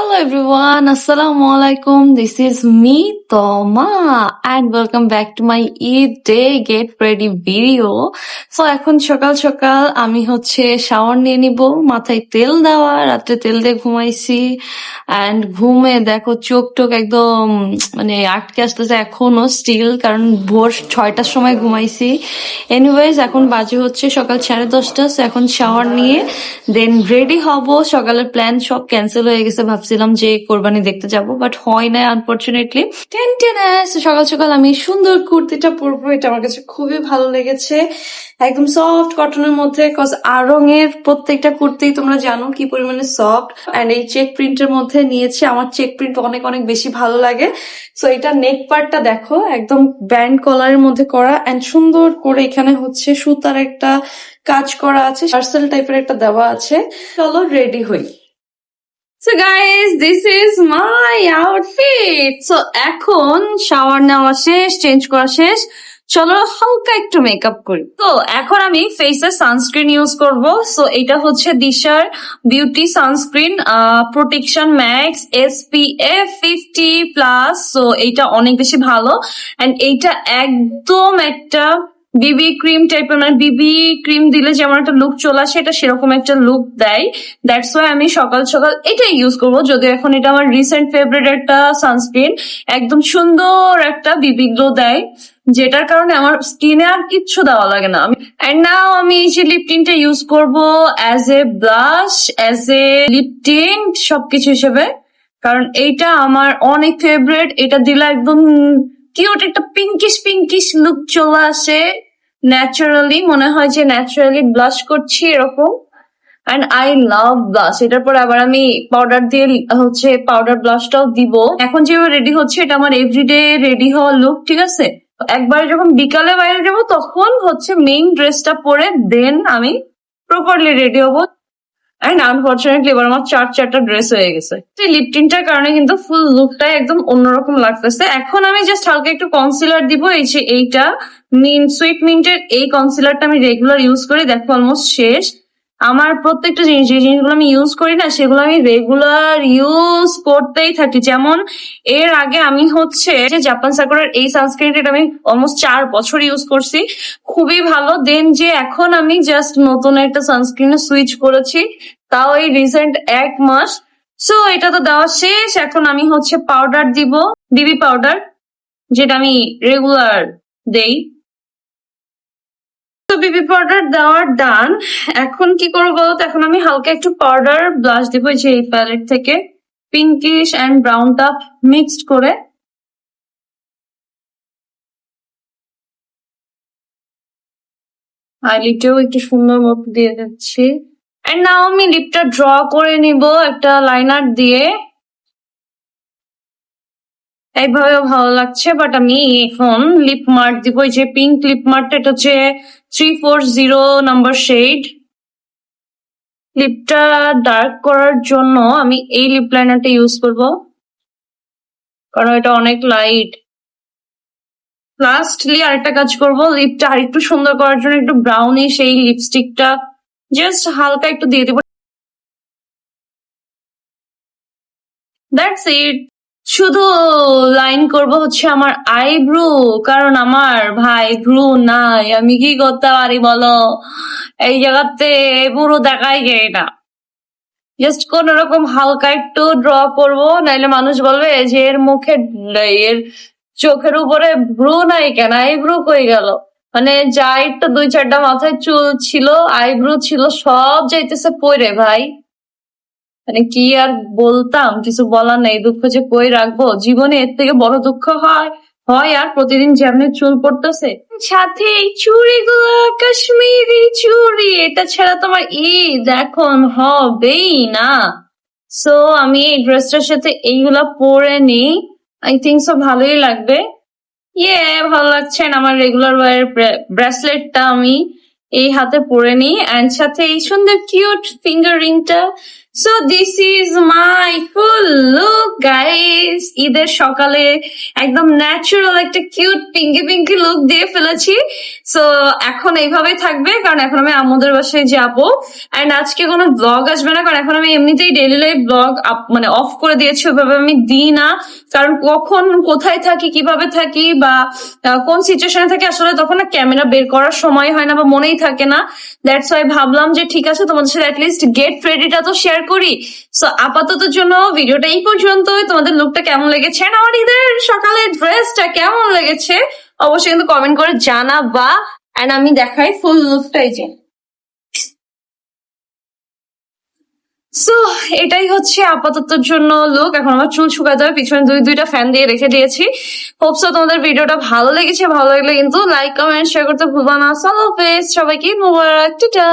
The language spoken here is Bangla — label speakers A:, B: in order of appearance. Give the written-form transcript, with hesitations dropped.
A: Hello everyone, Assalamu alaikum. This is me, Toma, and welcome back to my Eid Day Get Ready video. So এখন সকাল সকাল আমি শাওয়ার নিয়ে নিব, মাথায় তেল দেওয়া, রাত্রে তেল দিয়ে ঘুমাইছি এন্ড ঘুমে দেখো চোখ টোক একদম আটকে আসতেছে এখনো স্টিল, কারণ ভোর 6টার সময় ঘুমাইছি। এনিওয়েজ এখন বাজে সকাল 10:30, এখন শাওয়ার নিয়ে দেন রেডি হব। সকালের প্ল্যান সব ক্যান্সেল হয়ে গেছে, ভাবছিলাম যে কোরবানি দেখতে যাব, বাট হয় না আনফরচুনেটলি। সকাল সকাল আমি সুন্দর কুর্তিটা পরবো, এটা আমার কাছে খুবই ভালো লেগেছে, একদম সফট কটনের মধ্যে। কজ আরঙের প্রত্যেকটা কুর্তি তোমরা জানো কি পরিমাণে সফট, এন্ড এই চেক প্রিন্টের মধ্যে নিয়েছি। আমার চেক প্রিন্ট অনেক অনেক বেশি ভালো লাগে। সো এটা নেক পার্টটা দেখো একদম ব্যান্ড কলারের মধ্যে করা, এন্ড সুন্দর করে এখানে সুতার একটা কাজ করা আছে, পার্সেল টাইপের একটা দেওয়া আছে। চলো রেডি হই। So guys, this is my outfit. So এখন শাওয়ার নেওয়া শেষ, চেঞ্জ করা শেষ, চলো হালকা একটু মেকআপ করি। তো এখন আমি ফেসে সানস্ক্রিন ইউজ করব। সো এটা দিশার beauty sunscreen protection max SPF 50+। So এইটা অনেক বেশি ভালো, এন্ড এইটা একদম একটা বিবি ক্রিম টাইপের, বিবি ক্রিম দিলে যেমন একটা লুক চলে আসে, এটা সেরকম একটা লুক দেয়। দ্যাটস ওয়াই আমি সকাল সকাল এটা ইউজ করবো। যদিও এখন এটা আমার রিসেন্ট ফেভারিট একটা সানস্ক্রিন, একদম সুন্দর একটা বিবি গ্লো দেয়, যেটার কারণে আমার স্কিনে আর কিচ্ছু দেওয়া লাগে না। এন্ড নাও আমি এই যে লিপ টিনটা ইউজ করবো as a blush, as a lip tin, সবকিছু হিসেবে, কারণ এইটা আমার অনেক ফেভারিট। এটা দিলে একদম কিউট একটা পিঙ্কিশ লুক চলে আসে, ন্যাচারালি মনে হয় যে ন্যাচারালি ব্লাশ করছি এরকম। And I love blush. এটার পর আবার আমি পাউডার দিয়ে পাউডার ব্লাশটাও দিব। এখন যেভাবে রেডি হচ্ছে, এটা আমার এভরিডে রেডি হওয়া লুক, ঠিক আছে। একবারে যখন বিকালে বাইরে যাবো তখন মেইন ড্রেসটা পরে দেন আমি প্রপারলি রেডি হবো। এন্ড আনফরচুনেটলি এবার আমার চারটা ড্রেস হয়ে গেছে। লিপ টিনটার কারণে কিন্তু ফুল লুকটাই একদম অন্যরকম লাগতেছে। এখন আমি জাস্ট হালকা একটু কনসিলার দিব। এই যে এইটা সুইট মিন্টের এই কনসিলারটা আমি রেগুলার ইউজ করি, দেখো অলমোস্ট শেষ। আমার প্রত্যেকটা জিনিস, যে জিনিসগুলো আমি ইউজ করি না, সেগুলো আমি রেগুলার ইউজ করতেই থাকি। যেমন এর আগে আমি যে জাপান সাকুরার এই সানস্ক্রিনটা আমি অলমোস্ট 4 বছর ইউজ করছি, খুবই ভালো। দেন যে এখন আমি জাস্ট নতুন একটা সানস্ক্রিনে সুইচ করেছি, তাও এই রিসেন্ট 1 মাস। সো এটা তো দেওয়া শেষ। এখন আমি পাউডার দিব, বিবি পাউডার, যেটা আমি রেগুলার দেই। তো বিবি পাউডার দেওয়ার ডান। এখন কি করবো বলতো, এখন আমি হালকা একটু পাউডার ব্লাশ দিব, যে এই প্যালেট থেকে পিঙ্কিশ এন্ড ব্রাউনটা মিক্সড করে। আইলিটেও একটু সুন্দর মতো দিয়ে দিচ্ছি। এন্ড নাও আমি লিপটা ড্র করে নিব একটা লাইনার দিয়ে। এইভাবেও ভালো লাগছে, বাট আমি এখন লিপ মার্ক দিব। এই যে পিঙ্ক লিপ মার্কটা, এটা 340 নাম্বার শেড। লিপটা ডার্ক করার জন্য আমি এই লিপ লাইনারটা ইউজ করব, কারণ এটা অনেক লাইট। লাস্টলি আরেকটা কাজ করব, লিপটা আরেকটু সুন্দর করার জন্য একটু ব্রাউনিশ এই লিপস্টিকটা জাস্ট হালকা একটু দিয়ে দেবো। That's it. শুধু লাইন করব আমার আইব্রু, কারণ আমার ভাই ব্রু নাই। আমি কি করতে পারি বলো, এই জায়গাতে পুরো দেখাই যায় না। জাস্ট কোন রকম হালকা একটু ড্র করবো, নাইলে মানুষ বলবে যে এর মুখে, এর চোখের উপরে ব্রু নাই কেন, আইব্রু কই গেল। যা একটু 2-4টা মাথায় চুল ছিল, আইব্রু ছিল, সব যাইতেছে পরে ভাই। কি আর বলতাম, কিছু বলার নেই। দুঃখ যে কই রাখবো, জীবনে এর থেকে বড় দুঃখ হয়। আর প্রতিদিন যেমনি চুল পড়তেছে, সাথে এই চুড়িগুলো কাশ্মীরি চুড়ি, এটা ছাড়া তোমার ঈদ এখন হবেই না। সো আমি এই ড্রেসটার সাথে এইগুলা পরে নিই, আই থিঙ্ক সো ভালোই লাগবে। ভালো লাগছে। আমার রেগুলার ওয়ার ব্রেসলেটটা আমি এই হাতে পরে নিই, এন্ড সাথে এই সুন্দর কিউট ফিঙ্গার রিংটা। So this is my full look guys. ঈদের সকালে একদম ন্যাচারাল একটা কিউট পিঙ্কি পিঙ্কি লুক দিয়ে ফেলেছি। সো এখন এইভাবেই থাকবে, কারণ এখন আমি আম্মুদের বাসায় যাবো। এন্ড আজকে কোনো ব্লগ আসবে না, কারণ এখন আমি এমনিতেই ডেইলি লাইফ ব্লগ মানে অফ করে দিয়েছি, ওইভাবে আমি দিই না। কারণ কখন কোথায় থাকি, কিভাবে থাকি, বা কোন সিচুয়েশনে থাকি, আসলে তখন না ক্যামেরা বের করার সময় হয় না বা মনেই থাকে না। দ্যাটস ওয়াই ভাবলাম যে ঠিক আছে, তোমাদের সাথে অ্যাটলিস্ট গেট রেডিটা তো শেয়ার করি। সো আপাতত জন্য ভিডিওটা এই পর্যন্তই। তোমাদের লুকটা কেমন লেগেছে, আর আমার ঈদের সকালে ড্রেসটা কেমন লেগেছে অবশ্যই কিন্তু কমেন্ট করে জানাবা। এন্ড আমি দেখাই ফুল লুকটাই যে। সো এটাই হচ্ছে আপাতত জন্য লুক। এখন আমার চুল শুকাতে হবে, পিছনে দুইটা ফ্যান দিয়ে রেখে দিয়েছি। হোপসো তোমাদের ভিডিওটা ভালো লেগেছে। ভালো লাগলে কিন্তু লাইক কমেন্ট শেয়ার করতে ভুলবা না। সো হাফেজ সবাইকে, মোবারক, টাটা।